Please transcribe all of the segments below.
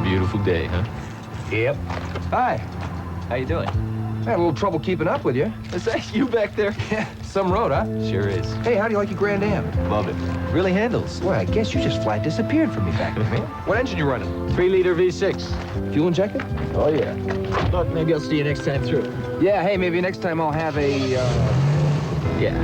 Beautiful day, huh? Yep. Hi. How you doing? I had a little trouble keeping up with you. Is that you back there? Yeah, some road, huh? Sure is. Hey, how do you like your Grand Am? Love it. Really handles. Well, I guess you just flat disappeared from me back there, man. What engine you running? 3-liter V6. Fuel injected? Oh, yeah. Thought maybe I'll see you next time through. Yeah, hey, maybe next time I'll have a, Yeah.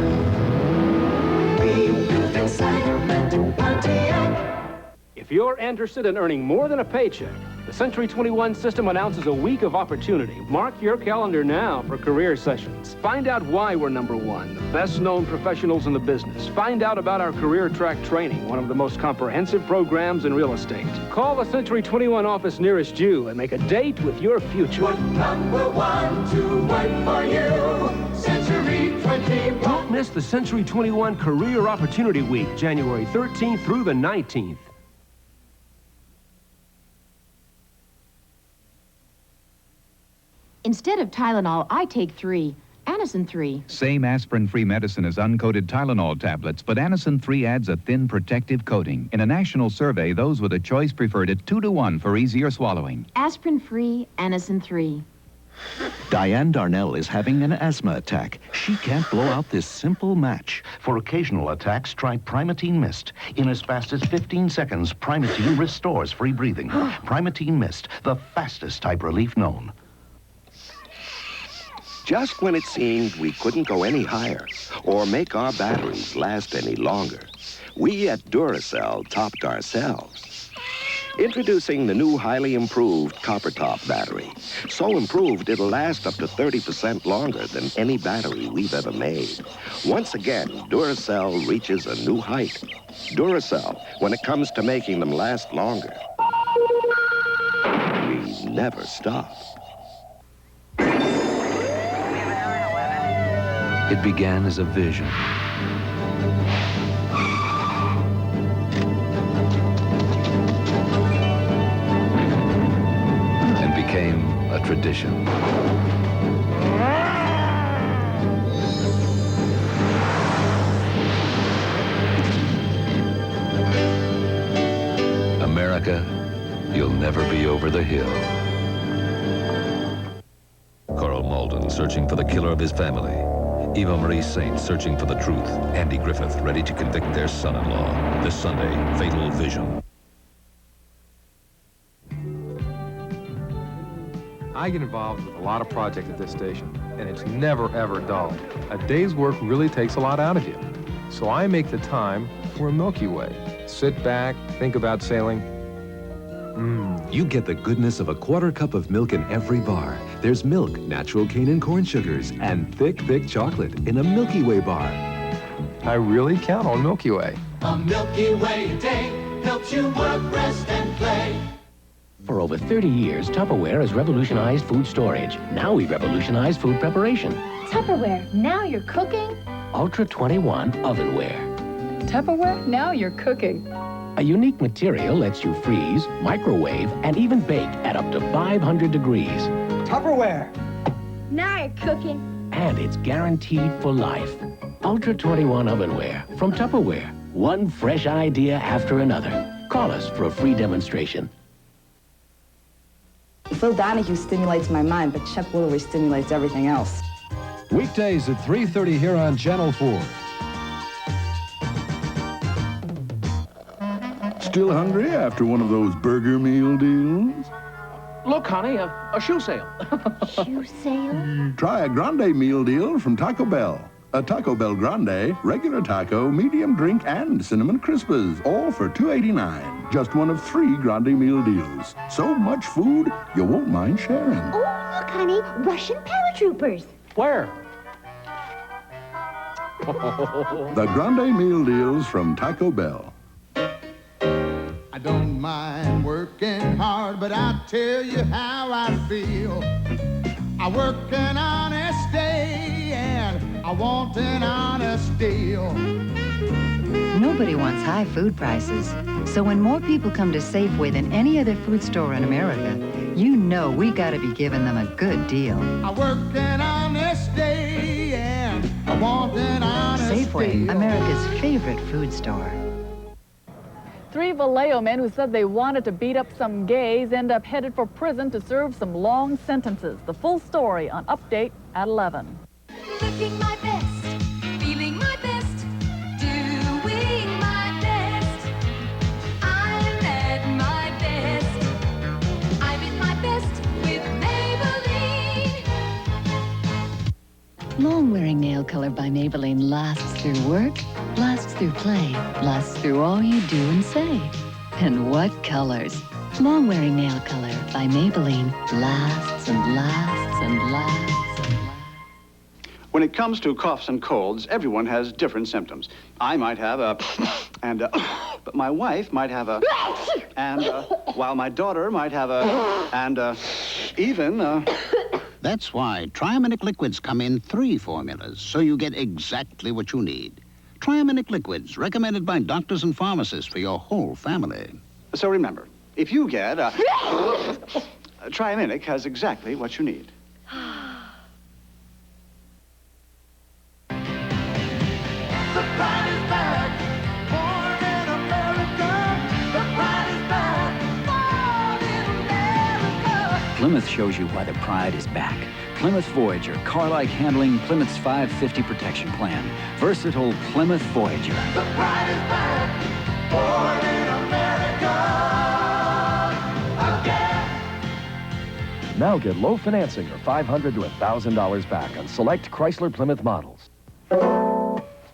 If you're interested in earning more than a paycheck, the Century 21 system announces a week of opportunity. Mark your calendar now for career sessions. Find out why we're #1, the best-known professionals in the business. Find out about our career track training, one of the most comprehensive programs in real estate. Call the Century 21 office nearest you and make a date with your future. Put #1 to work for you. Century 21. Don't miss the Century 21 Career Opportunity Week, January 13th through the 19th. Instead of Tylenol, I take 3. Anacin 3. Same aspirin-free medicine as uncoated Tylenol tablets, but Anacin 3 adds a thin protective coating. In a national survey, those with a choice preferred it 2-to-1 for easier swallowing. Aspirin-free, Anacin 3. Diane Darnell is having an asthma attack. She can't blow out this simple match. For occasional attacks, try Primetime Mist. In as fast as 15 seconds, Primetime restores free breathing. Primetime Mist, the fastest type relief known. Just when it seemed we couldn't go any higher or make our batteries last any longer, we at Duracell topped ourselves. Introducing the new highly improved copper top battery. So improved it'll last up to 30% longer than any battery we've ever made. Once again, Duracell reaches a new height. Duracell, when it comes to making them last longer, we never stop. It began as a vision. And became a tradition. America, you'll never be over the hill. Carl Malden searching for the killer of his family. Eva Marie Saint searching for the truth. Andy Griffith ready to convict their son-in-law. This Sunday, Fatal Vision. I get involved with a lot of projects at this station, and it's never, ever dull. A day's work really takes a lot out of you. So I make the time for a Milky Way. Sit back, think about sailing. You get the goodness of a quarter cup of milk in every bar. There's milk, natural cane and corn sugars, and thick, thick chocolate in a Milky Way bar. I really count on Milky Way. A Milky Way day helps you work, rest, and play. For over 30 years, Tupperware has revolutionized food storage. Now we revolutionize food preparation. Tupperware, now you're cooking. Ultra 21 ovenware. Tupperware, now you're cooking. A unique material lets you freeze, microwave, and even bake at up to 500 degrees. Tupperware. Now you're cooking. And it's guaranteed for life. Ultra 21 ovenware from Tupperware. One fresh idea after another. Call us for a free demonstration. Phil Donahue stimulates my mind, but Chuck Woolery stimulates everything else. Weekdays at 3:30 here on Channel 4. Still hungry after one of those burger meal deals? Look, honey, a shoe sale. Shoe sale? Try a grande meal deal from Taco Bell. A Taco Bell Grande, regular taco, medium drink, and cinnamon crispas, all for $2.89. Just one of 3 grande meal deals. So much food, you won't mind sharing. Oh, look, honey, Russian paratroopers. Where? The grande meal deals from Taco Bell. I don't mind working hard, but I'll tell you how I feel. I work an honest day, and I want an honest deal. Nobody wants high food prices. So when more people come to Safeway than any other food store in America, you know we gotta be giving them a good deal. I work an honest day, and I want an honest Safeway, deal. America's favorite food store. 3 Vallejo men who said they wanted to beat up some gays end up headed for prison to serve some long sentences. The full story on Update at 11. Looking my best, feeling my best, doing my best. I'm at my best. I'm in my best with Maybelline. Long-wearing nail color by Maybelline lasts through work, lasts through play, lasts through all you do and say. And what colors? Long-wearing nail color by Maybelline lasts and lasts and lasts. When it comes to coughs and colds, everyone has different symptoms. I might have a, and but my wife might have a, and while my daughter might have a, and even That's why Triaminic liquids come in 3 formulas, so you get exactly what you need. Triaminic liquids, recommended by doctors and pharmacists for your whole family. So remember, if you get a, Triaminic has exactly what you need. The pride is back, born in America. The pride is back, born in America. Plymouth shows you why the pride is back. Plymouth Voyager, car-like handling, Plymouth's 550 protection plan. Versatile Plymouth Voyager. The pride is back, born in America. Again. Now get low financing or $500 to $1,000 back on select Chrysler Plymouth models.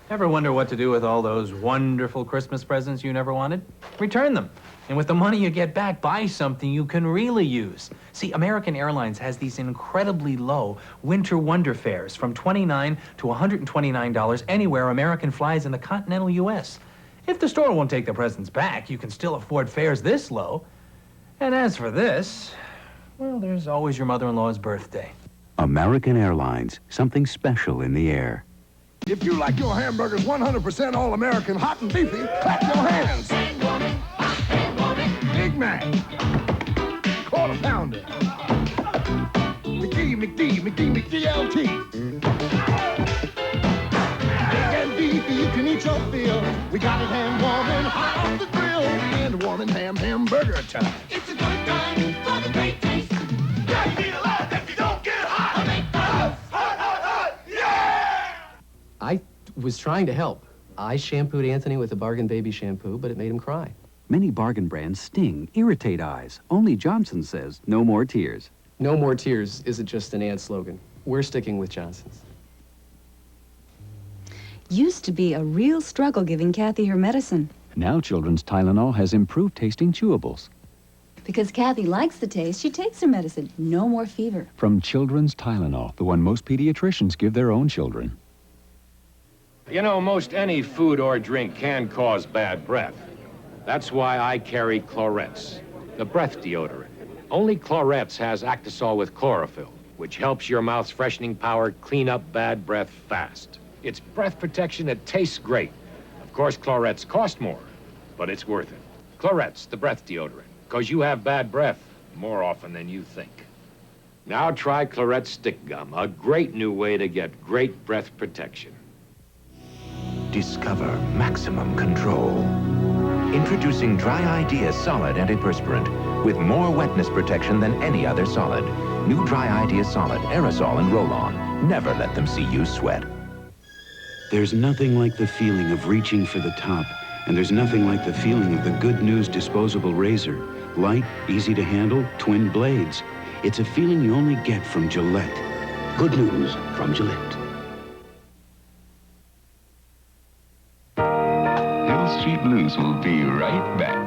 Ever wonder what to do with all those wonderful Christmas presents you never wanted? Return them. And with the money you get back, buy something you can really use. See, American Airlines has these incredibly low winter wonder fares from $29 to $129 anywhere American flies in the continental U.S. If the store won't take the presents back, you can still afford fares this low. And as for this, well, there's always your mother-in-law's birthday. American Airlines, something special in the air. If you like your hamburgers 100% all-American, hot and beefy, clap your hands. Big Mac, quarter pounder, McDLT. Big and beefy, you can eat your fill. We got it hand warm and hot off the grill. And warm and hamburger time. It's a good time for the great taste. Yeah, you need a lot if you don't get hot. Hot, yeah! I was trying to help. I shampooed Anthony with a Bargain Baby shampoo, but it made him cry. Many bargain brands sting, irritate eyes. Only Johnson says, no more tears. No more tears isn't just an ad slogan. We're sticking with Johnson's. Used to be a real struggle giving Kathy her medicine. Now Children's Tylenol has improved tasting chewables. Because Kathy likes the taste, she takes her medicine. No more fever. From Children's Tylenol, the one most pediatricians give their own children. You know, most any food or drink can cause bad breath. That's why I carry Clorettes, the breath deodorant. Only Clorettes has Actisol with chlorophyll, which helps your mouth's freshening power clean up bad breath fast. It's breath protection that tastes great. Of course, Clorettes cost more, but it's worth it. Clorettes, the breath deodorant, because you have bad breath more often than you think. Now try Clorette Stick Gum, a great new way to get great breath protection. Discover maximum control. Introducing Dry Idea Solid Antiperspirant with more wetness protection than any other solid. New Dry Idea Solid, aerosol and roll-on. Never let them see you sweat. There's nothing like the feeling of reaching for the top, and there's nothing like the feeling of the Good News disposable razor. Light, easy to handle, twin blades. It's a feeling you only get from Gillette. Good news from Gillette. Hill Street Blues will be right back.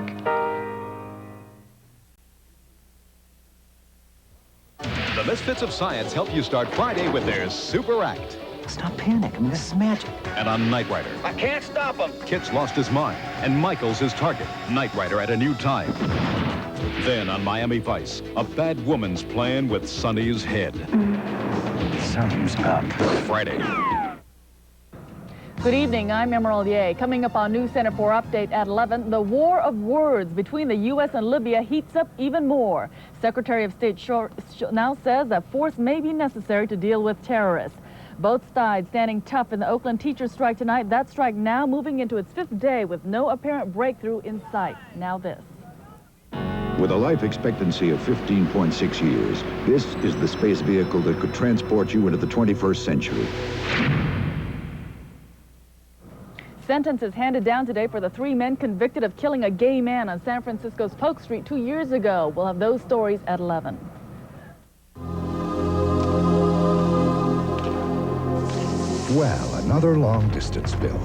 The Misfits of Science help you start Friday with their Super Act. Stop panicking. This is magic. And on Knight Rider, I can't stop him. Kit's lost his mind, and Michael's his target. Knight Rider at a new time. Then on Miami Vice, a bad woman's playing with Sonny's head. Something's up. Friday. Good evening, I'm Emerald Ye. Coming up on News Center 4 Update at 11, the war of words between the U.S. and Libya heats up even more. Secretary of State now says that force may be necessary to deal with terrorists. Both sides standing tough in the Oakland teachers' strike tonight. That strike now moving into its 5th day with no apparent breakthrough in sight. Now this. With a life expectancy of 15.6 years, this is the space vehicle that could transport you into the 21st century. Sentences handed down today for the 3 men convicted of killing a gay man on San Francisco's Polk Street 2 years ago. We'll have those stories at 11. Well, another long-distance bill.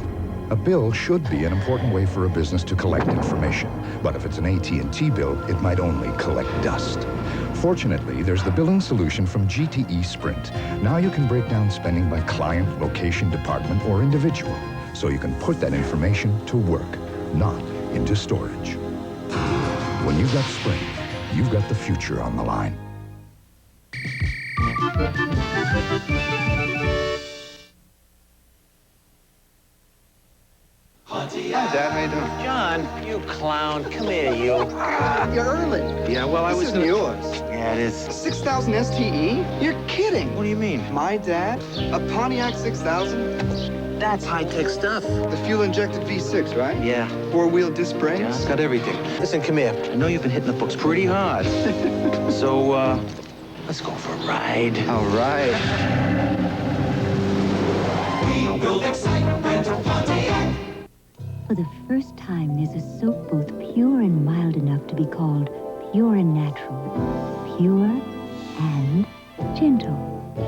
A bill should be an important way for a business to collect information. But if it's an AT&T bill, it might only collect dust. Fortunately, there's the billing solution from GTE Sprint. Now you can break down spending by client, location, department, or individual. So you can put that information to work, not into storage. When you've got Sprint, you've got the future on the line. Hi, Dad. How you doing? John, you clown. Come here, you. You're early. Yeah, well, This isn't yours. Yeah, it is. 6,000 STE? You're kidding. What do you mean? My dad? A Pontiac 6000? That's high-tech stuff. The fuel-injected V6, right? Yeah. 4-wheel disc brakes? Yeah, it's got everything. Listen, come here. I know you've been hitting the books pretty hard. So, let's go for a ride. All right. We build excitement, Pontiac. For the first time, there's a soap both pure and mild enough to be called pure and natural. Pure and gentle.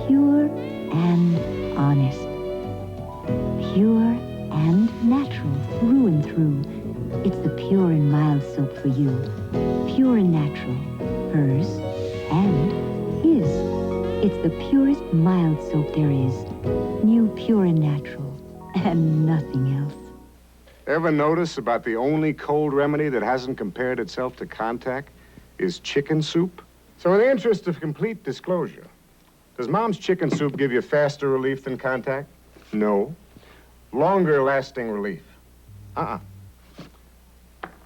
Pure and honest. Pure and natural through and through. It's the pure and mild soap for you. Pure and natural. Hers and his. It's the purest mild soap there is. New Pure and Natural. And nothing else. Ever notice about the only cold remedy that hasn't compared itself to contact is chicken soup? So in the interest of complete disclosure, does Mom's chicken soup give you faster relief than contact? No. Longer lasting relief? Uh-uh.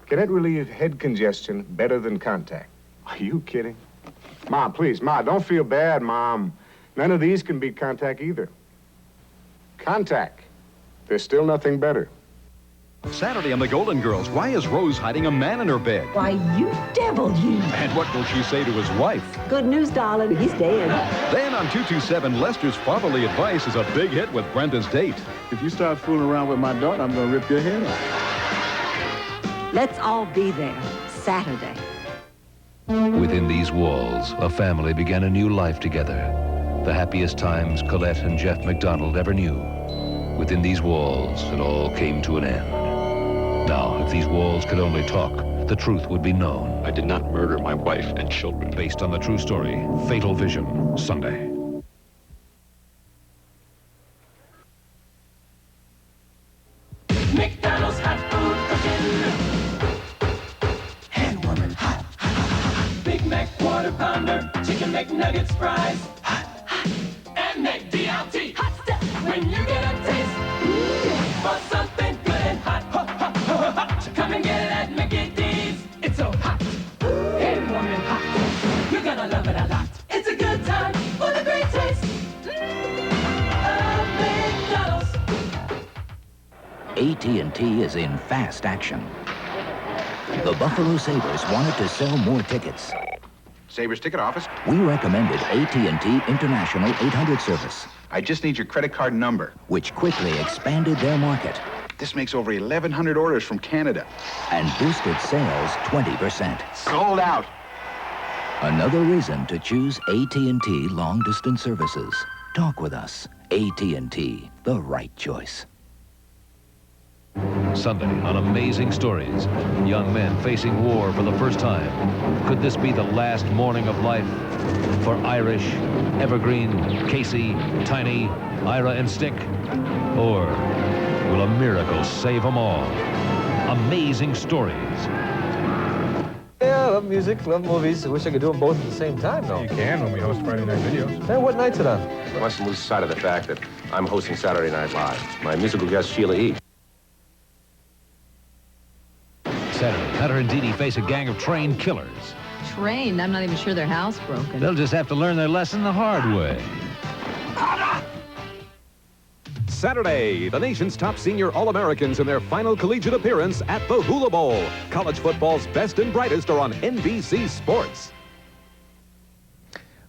Can it relieve head congestion better than contact? Are you kidding? Mom, please, Ma, don't feel bad, Mom. None of these can beat contact either. Contact. There's still nothing better. Saturday on The Golden Girls, why is Rose hiding a man in her bed? Why, you devil, you. And what will she say to his wife? Good news, darling. He's dead. Then on 227, Lester's fatherly advice is a big hit with Brenda's date. If you start fooling around with my daughter, I'm gonna rip your head off. Let's all be there Saturday. Within these walls, a family began a new life together. The happiest times Colette and Jeff McDonald ever knew. Within these walls, it all came to an end. Now, if these walls could only talk, the truth would be known. I did not murder my wife and children. Based on the true story, Fatal Vision, Sunday. McDonald's hot food cooking. Hand warming, hot, hot, hot, hot. Big Mac Quarter Pounder, Chicken McNuggets, fries, hot, hot. And McDLT, hot stuff. When you get a taste for something good and hot, hot, hot, hot, hot. Come and get it at Mickey D's. It's so hot, hand warming hot. You're gonna love it a lot. It's a good time with a great taste. AT&T is in fast action. The Buffalo Sabres wanted to sell more tickets. Sabres ticket office. We recommended AT&T International 800 service, I just need your credit card number. which quickly expanded their market This makes over 1,100 orders from Canada. and boosted sales 20%. Sold out. Another reason to choose AT&T long-distance services. Talk with us. AT&T, the right choice. Sunday on Amazing Stories. Young men facing war for the first time. Could this be the last morning of life for Irish, Evergreen, Casey, Tiny, Ira, and Stick? Or will a miracle save them all? Amazing Stories. Yeah, I love music, love movies. I wish I could do them both at the same time, though. You can when we host Friday Night Videos. Hey, what night's it on? I mustn't lose sight of the fact that I'm hosting Saturday Night Live. My musical guest, Sheila E. Saturday, Hunter and Dee Dee face a gang of trained killers. Trained? I'm not even sure they're housebroken. They'll just have to learn their lesson the hard way. Saturday, the nation's top senior All-Americans in their final collegiate appearance at the Hula Bowl. College football's best and brightest are on NBC Sports.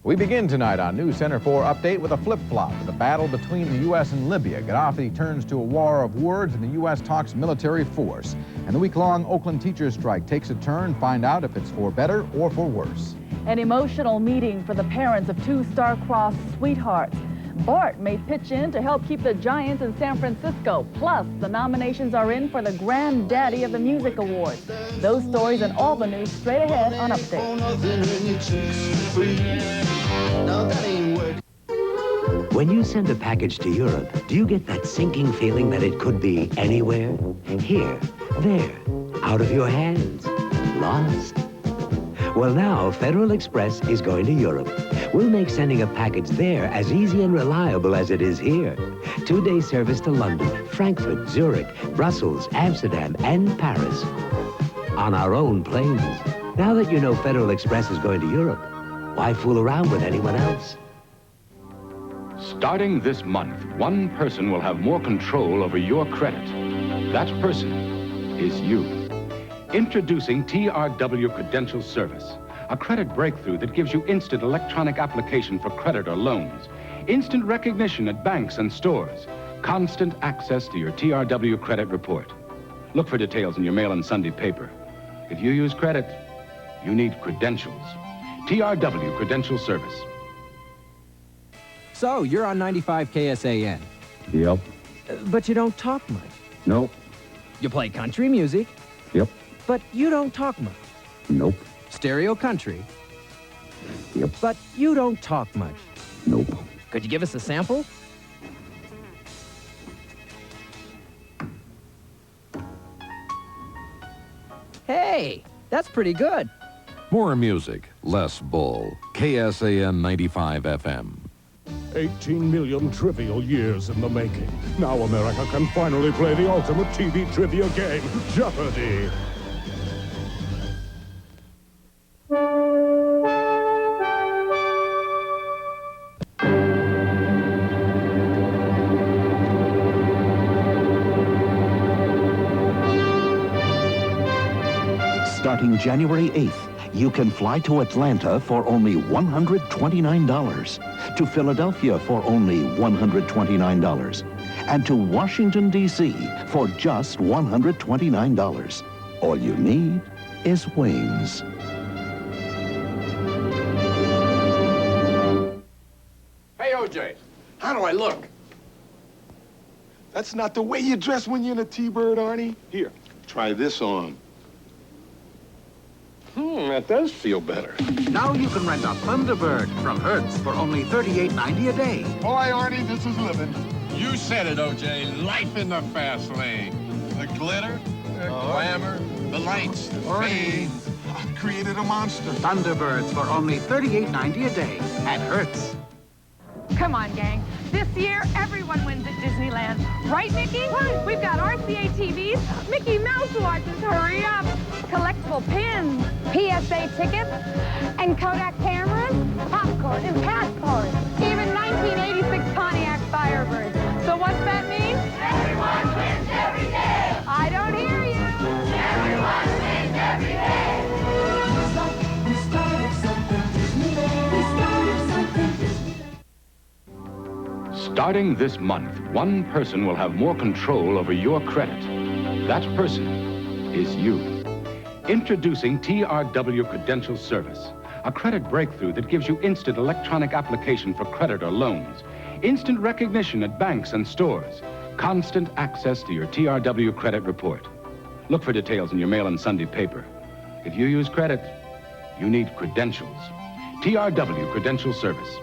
We begin tonight on News Center 4 Update with a flip-flop in the battle between the U.S. and Libya. Gaddafi turns to a war of words, and the U.S. talks military force. And the week-long Oakland teachers strike takes a turn. Find out if it's for better or for worse. An emotional meeting for the parents of two star-crossed sweethearts. Bart may pitch in to help keep the Giants in San Francisco. Plus, the nominations are in for the granddaddy of the music awards. Those stories and all the news straight ahead on Update. When you send a package to Europe, do you get that sinking feeling that it could be anywhere? Here, there, out of your hands, lost? Well, now Federal Express is going to Europe. We'll make sending a package there as easy and reliable as it is here. 2-day service to London, Frankfurt, Zurich, Brussels, Amsterdam, and Paris. On our own planes. Now that you know Federal Express is going to Europe, why fool around with anyone else? Starting this month, one person will have more control over your credit. That person is you. Introducing TRW Credential Service, a credit breakthrough that gives you instant electronic application for credit or loans, instant recognition at banks and stores, constant access to your TRW credit report. Look for details in your mail and Sunday paper. If you use credit, you need credentials. TRW Credential Service. So, you're on 95 KSAN. Yep. But you don't talk much. Nope. You play country music. Yep. But you don't talk much. Nope. Stereo country. Yep. But you don't talk much. Nope. Could you give us a sample? Hey, that's pretty good. More music, less bull. KSAN 95 FM. 18 million trivial years in the making. Now America can finally play the ultimate TV trivia game, Jeopardy! Starting January 8th, you can fly to Atlanta for only $129, to Philadelphia for only $129, and to Washington, D.C. for just $129. All you need is wings. Hey, O.J., how do I look? That's not the way you dress when you're in a T-Bird, Arnie. Here, try this on. That does feel better. Now you can rent a Thunderbird from Hertz for only $38.90 a day. Boy, Arnie, this is living. You said it, O.J. Life in the fast lane. The glitter, the glamour, the lights, the fame. I created a monster. Thunderbirds for only $38.90 a day at Hertz. Come on, gang. This year, everyone wins at Disneyland. Right, Mickey? Right. We've got RCA TVs, Mickey Mouse watches, hurry up, collectible pins, PSA tickets, and Kodak cameras, popcorn, and passports. Even 1986 Pontiac Firebirds. So what's that mean? Everyone wins every day. I don't hear you. Everyone wins every day. We started something Disneyland. We started something Disneyland. Starting this month, one person will have more control over your credit. That person is you. Introducing TRW Credential Service, a credit breakthrough that gives you instant electronic application for credit or loans, instant recognition at banks and stores, constant access to your TRW credit report. Look for details in your mail and Sunday paper. If you use credit, you need credentials. TRW Credential Service.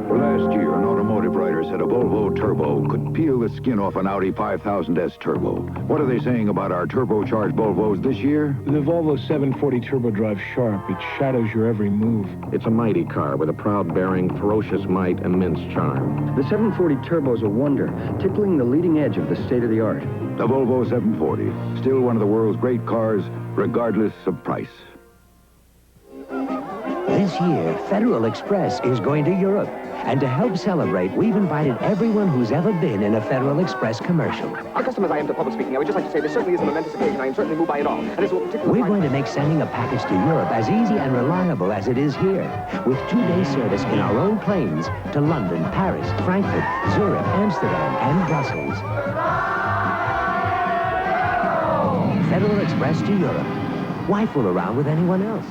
Last year, an automotive writer said a Volvo Turbo could peel the skin off an Audi 5000S Turbo. What are they saying about our turbocharged Volvos this year? The Volvo 740 Turbo drives sharp. It shadows your every move. It's a mighty car with a proud bearing, ferocious might, immense charm. The 740 Turbo is a wonder, tickling the leading edge of the state-of-the-art. The Volvo 740, still one of the world's great cars, regardless of price. this year, Federal Express is going to Europe. And to help celebrate, we've invited everyone who's ever been in a Federal Express commercial. Accustomed as I am to public speaking, I would just like to say this certainly is a momentous occasion. I am certainly moved by it all. And this will particularly... We're going to make sending a package to Europe as easy and reliable as it is here, with 2-day service in our own planes to London, Paris, Frankfurt, Zurich, Amsterdam, and Brussels. Federal Express to Europe. Why fool around with anyone else?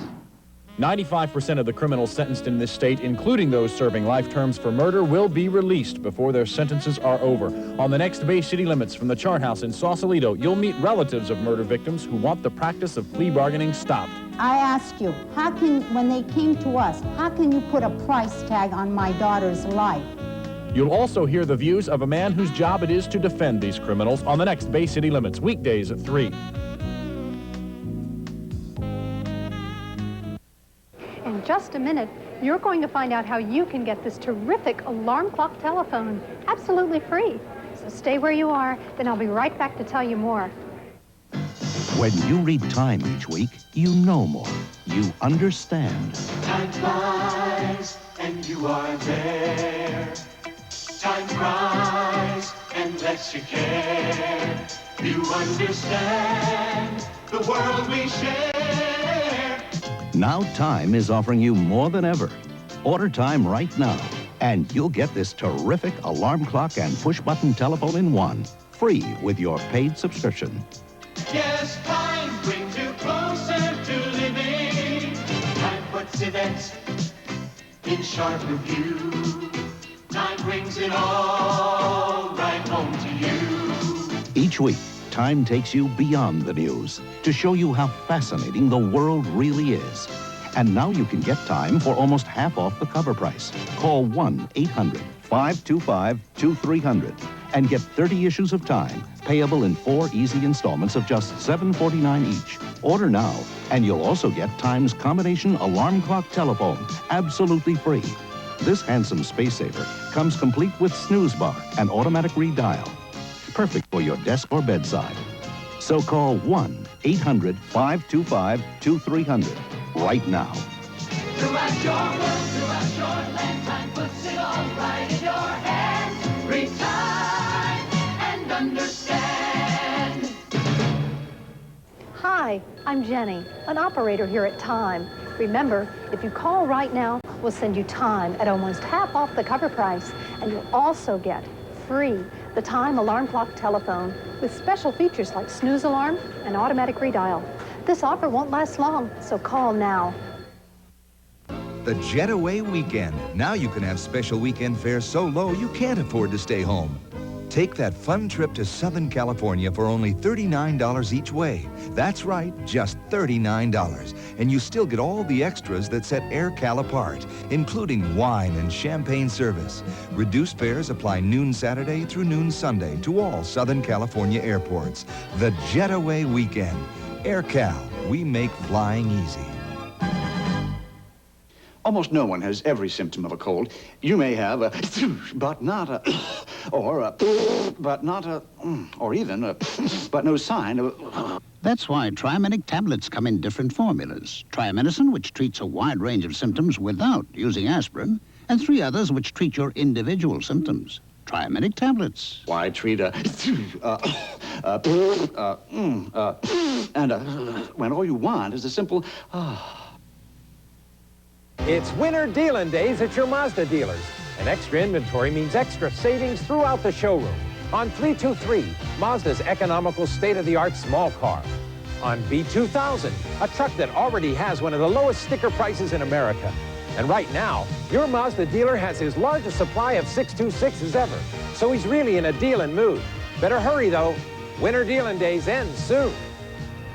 95% of the criminals sentenced in this state, including those serving life terms for murder, will be released before their sentences are over. On the next Bay City Limits from the Chart House in Sausalito, you'll meet relatives of murder victims who want the practice of plea bargaining stopped. I ask you, how can, when they came to us, how can you put a price tag on my daughter's life? You'll also hear the views of a man whose job it is to defend these criminals on the next Bay City Limits, weekdays at 3. In just a minute, you're going to find out how you can get this terrific alarm clock telephone absolutely free. So stay where you are, then I'll be right back to tell you more. When you read Time each week, you know more. You understand. Time flies and you are there. Time cries and lets you care. You understand the world we share. Now Time is offering you more than ever. Order Time right now, and you'll get this terrific alarm clock and push-button telephone in one, free with your paid subscription. Yes, Time brings you closer to living. Time puts events in sharp review. Time brings it all right home to you. Each week, Time takes you beyond the news to show you how fascinating the world really is. And now you can get Time for almost half off the cover price. Call 1-800-525-2300 and get 30 issues of Time, payable in 4 easy installments of just $7.49 each. Order now, and you'll also get Time's combination alarm clock telephone, absolutely free. This handsome space saver comes complete with snooze bar and automatic redial. Perfect for your desk or bedside. So call 1-800-525-2300 right now. Throughout your world, throughout your land, Time puts it all right in your hands. Read Time and understand. Hi, I'm Jenny, an operator here at Time. Remember, if you call right now, we'll send you Time at almost half off the cover price, and you'll also get free the Time alarm clock telephone with special features like snooze alarm and automatic redial. This offer won't last long, so call now. The Jetaway Weekend. Now you can have special weekend fares so low you can't afford to stay home. Take that fun trip to Southern California for only $39 each way. That's right, just $39. And you still get all the extras that set AirCal apart, including wine and champagne service. Reduced fares apply noon Saturday through noon Sunday to all Southern California airports. The Jetaway Weekend. AirCal, we make flying easy. Almost no one has every symptom of a cold. You may have a but not a, or a but not a, or even a but no sign of a. That's why Triaminic tablets come in different formulas. Triaminicin, which treats a wide range of symptoms without using aspirin, and 3 others which treat your individual symptoms. Triaminic tablets. Why treat a when all you want is a simple It's winter dealing days at your Mazda dealers. And extra inventory means extra savings throughout the showroom. On 323, Mazda's economical state-of-the-art small car. On B2000, a truck that already has one of the lowest sticker prices in America. And right now, your Mazda dealer has his largest supply of 626s ever. So he's really in a dealing mood. Better hurry, though. Winter dealing days end soon.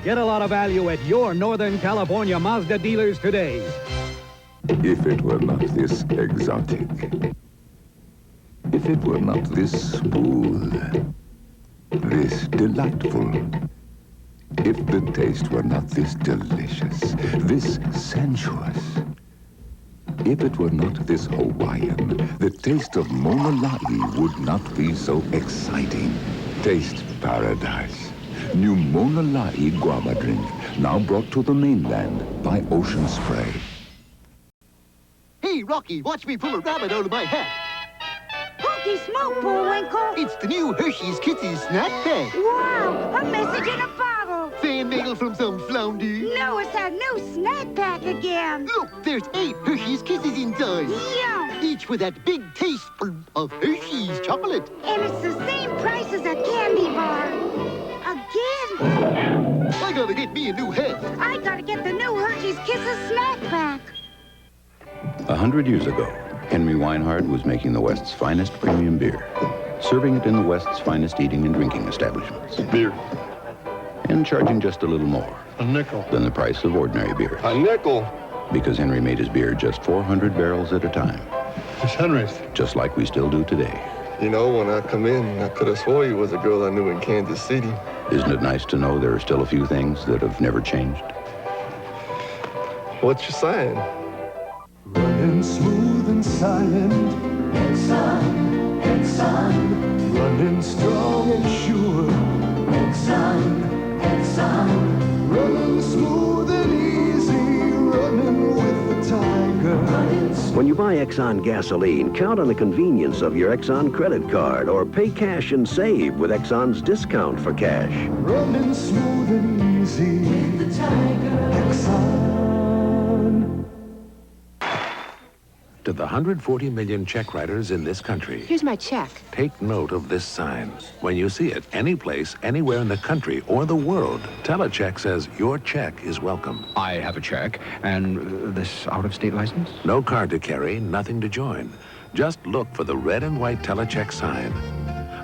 Get a lot of value at your Northern California Mazda dealers today. If it were not this exotic, if it were not this smooth, this delightful, if the taste were not this delicious, this sensuous, if it were not this Hawaiian, the taste of Mauna La'i would not be so exciting. Taste paradise. New Mauna La'i guava drink, now brought to the mainland by Ocean Spray. Hey, Rocky, watch me pull a rabbit out of my hat. Hokey smoke, Bullwinkle. It's the new Hershey's Kisses snack pack. Wow, a message in a bottle. Fan mail from some flounder. No, it's that new snack pack again. Look, there's 8 Hershey's Kisses inside. Yum. Each with that big tablespoon of Hershey's chocolate. And it's the same price as a candy bar. Again. I gotta get me a new hat. I gotta get the new Hershey's Kisses snack pack. 100 years ago, Henry Weinhard was making the West's finest premium beer, serving it in the West's finest eating and drinking establishments. Beer. And charging just a little more. A nickel. Than the price of ordinary beer. A nickel. Because Henry made his beer just 400 barrels at a time. It's Henry's. Just like we still do today. You know, when I come in, I could have swore you was a girl I knew in Kansas City. Isn't it nice to know there are still a few things that have never changed? What you saying? Running smooth and silent. Exxon, Exxon. Running strong and sure. Exxon, Exxon. Running smooth and easy. Running with the tiger. When you buy Exxon gasoline, count on the convenience of your Exxon credit card or pay cash and save with Exxon's discount for cash. Running smooth and easy. With the tiger. Exxon. To the 140 million check writers in this country, Here's my check. take note of this sign. When you see it any place, anywhere in the country or the world, Telecheck says your check is welcome. I have a check. And this out-of-state license? No card to carry, nothing to join. Just look for the red and white Telecheck sign.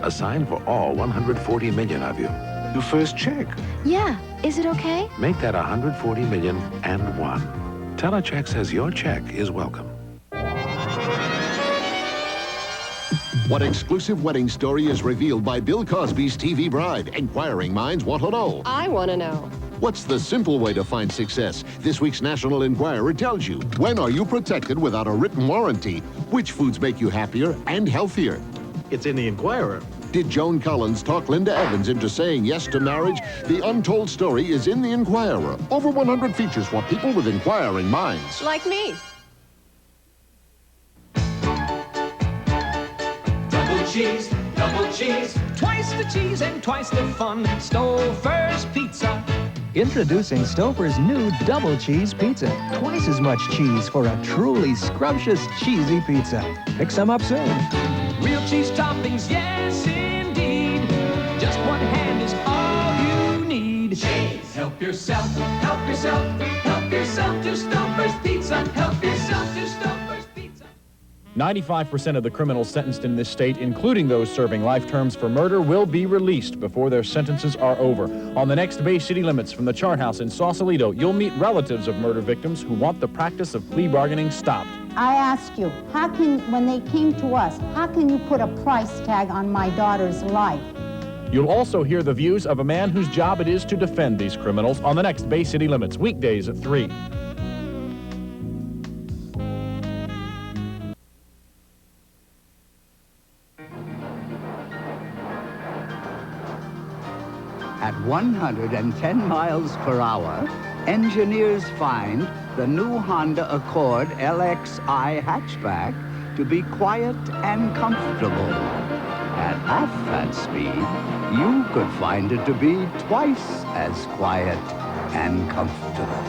A sign for all 140 million of you. Your first check. Yeah, is it okay? Make that 140 million and one. Telecheck says your check is welcome. What exclusive wedding story is revealed by Bill Cosby's TV bride? Inquiring minds want to know. I want to know. What's the simple way to find success? This week's National Enquirer tells you. When are you protected without a written warranty? Which foods make you happier and healthier? It's in the Enquirer. Did Joan Collins talk Linda Evans into saying yes to marriage? The untold story is in the Enquirer. Over 100 features for people with inquiring minds. Like me. Double cheese. Twice the cheese and twice the fun. Stouffer's Pizza. Introducing Stouffer's new double cheese pizza. Twice as much cheese for a truly scrumptious, cheesy pizza. Pick some up soon. Real cheese toppings, yes indeed. Just one hand is all you need. Cheese. Help yourself, help yourself, help yourself to Stouffer's Pizza. Help yourself to Stouffer's Pizza. 95% of the criminals sentenced in this state, including those serving life terms for murder, will be released before their sentences are over. On the next Bay City Limits from the Chart House in Sausalito, you'll meet relatives of murder victims who want the practice of plea bargaining stopped. I ask you, how can, when they came to us, how can you put a price tag on my daughter's life? You'll also hear the views of a man whose job it is to defend these criminals on the next Bay City Limits, weekdays at 3. At 110 miles per hour, engineers find the new Honda Accord LXI hatchback to be quiet and comfortable. At half that speed, you could find it to be twice as quiet and comfortable.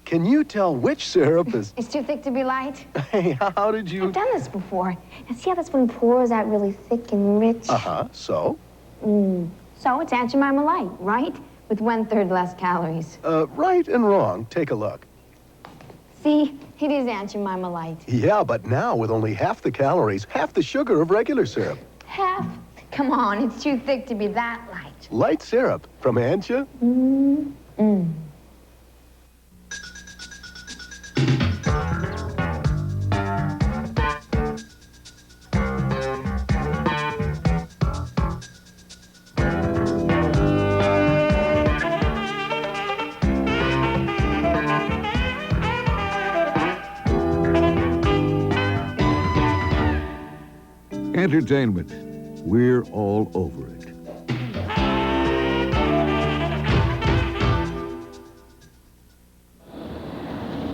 Can you tell which syrup is... It's too thick to be light. Hey, how did you... I've done this before. And see how this one pours out really thick and rich? Uh-huh, so? So it's Aunt Jemima Light, right? With 1/3 less calories. Right and wrong. Take a look. See? It is Aunt Jemima Light. Yeah, but now with only half the calories, half the sugar of regular syrup. Half? Come on, it's too thick to be that light. Light syrup from Auntja? Entertainment. We're all over it.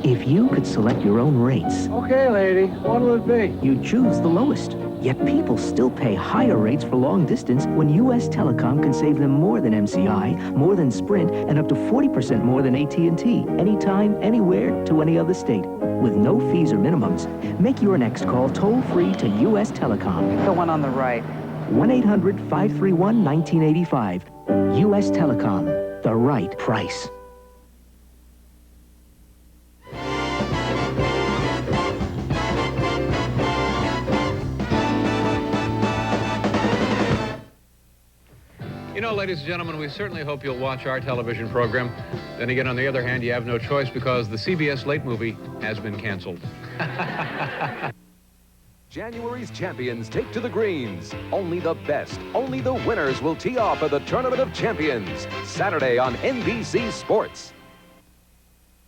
If you could select your own rates... Okay, lady. What'll it be? You'd choose the lowest. Yet people still pay higher rates for long distance when U.S. Telecom can save them more than MCI, more than Sprint, and up to 40% more than AT&T, anytime, anywhere, to any other state. With no fees or minimums, make your next call toll-free to U.S. Telecom. The one on the right. 1-800-531-1985. U.S. Telecom. The right price. You know, ladies and gentlemen, we certainly hope you'll watch our television program. Then again, on the other hand, you have no choice because the CBS Late movie has been canceled. January's champions take to the greens. Only the best, only the winners will tee off at the Tournament of Champions. Saturday on NBC Sports.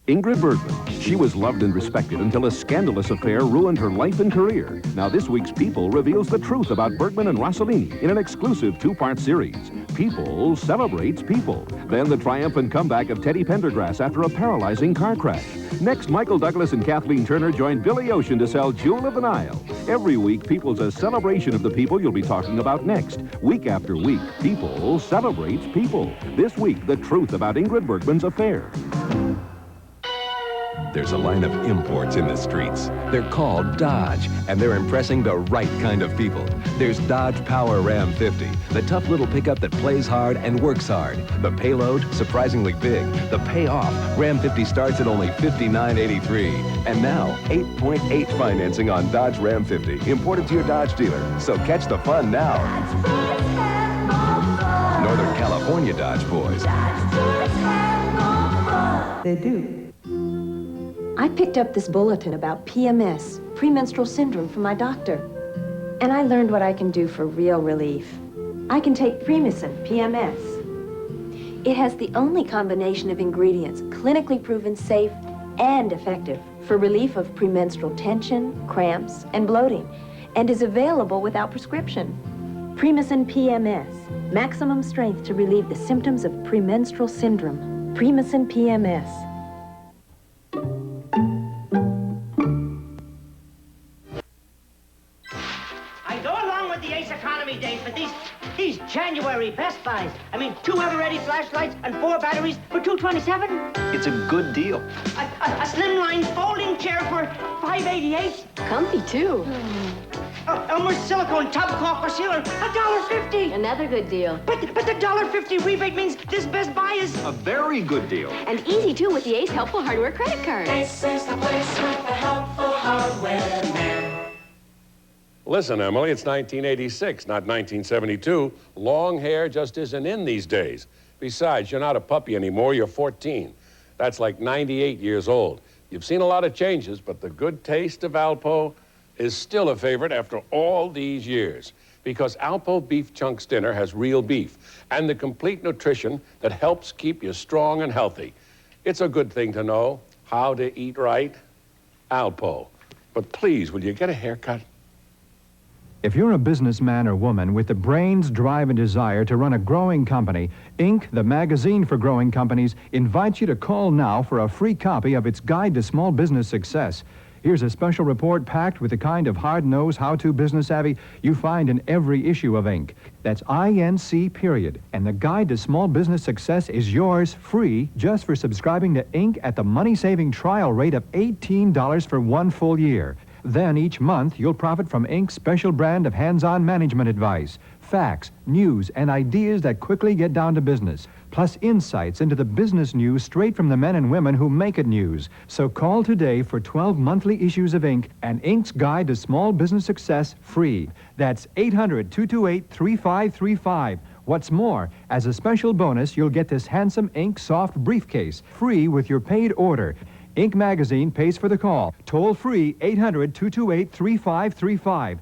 Ingrid Bergman. She was loved and respected until a scandalous affair ruined her life and career. Now this week's People reveals the truth about Bergman and Rossellini in an exclusive two-part series. People celebrates people. Then the triumphant comeback of Teddy Pendergrass after a paralyzing car crash. Next, Michael Douglas and Kathleen Turner join Billy Ocean to sell Jewel of the Nile. Every week, People's a celebration of the people you'll be talking about next. Week after week, People celebrates people. This week, the truth about Ingrid Bergman's affair. There's a line of imports in the streets. They're called Dodge, and they're impressing the right kind of people. There's Dodge Power Ram 50, the tough little pickup that plays hard and works hard. The payload, surprisingly big. The payoff, Ram 50 starts at only $59.83. And now, 8.8 financing on Dodge Ram 50, imported to your Dodge dealer. So catch the fun now. Northern California Dodge boys. They do. I picked up this bulletin about PMS, premenstrual syndrome, from my doctor. And I learned what I can do for real relief. I can take Primusin, PMS. It has the only combination of ingredients clinically proven safe and effective for relief of premenstrual tension, cramps, and bloating, and is available without prescription. Primusin PMS, maximum strength to relieve the symptoms of premenstrual syndrome. Primusin PMS. These January Best Buys. I mean, 2 ever-ready flashlights and 4 batteries for $227. It's a good deal. A slimline folding chair for $588. Comfy, too. Elmer's silicone tub caulk or sealer, $1.50. Another good deal. But the $1.50 rebate means this Best Buy is... a very good deal. And easy, too, with the Ace Helpful Hardware credit card. This is the place with the helpful hardware man. Listen, Emily, it's 1986, not 1972. Long hair just isn't in these days. Besides, you're not a puppy anymore, you're 14. That's like 98 years old. You've seen a lot of changes, but the good taste of Alpo is still a favorite after all these years. Because Alpo Beef Chunks Dinner has real beef and the complete nutrition that helps keep you strong and healthy. It's a good thing to know how to eat right. Alpo. But please, will you get a haircut? If you're a businessman or woman with the brains, drive, and desire to run a growing company, Inc., the magazine for growing companies, invites you to call now for a free copy of its Guide to Small Business Success. Here's a special report packed with the kind of hard-nosed, how-to business savvy you find in every issue of Inc. That's INC, period. And the Guide to Small Business Success is yours free just for subscribing to Inc. at the money-saving trial rate of $18 for 1 full year. Then each month, you'll profit from Inc.'s special brand of hands-on management advice, facts, news, and ideas that quickly get down to business, plus insights into the business news straight from the men and women who make it news. So call today for 12 monthly issues of Inc. and Inc.'s Guide to Small Business Success free. That's 800-228-3535. What's more, as a special bonus, you'll get this handsome Inc. soft briefcase free with your paid order. Inc. magazine pays for the call. Toll free 800-228-3535.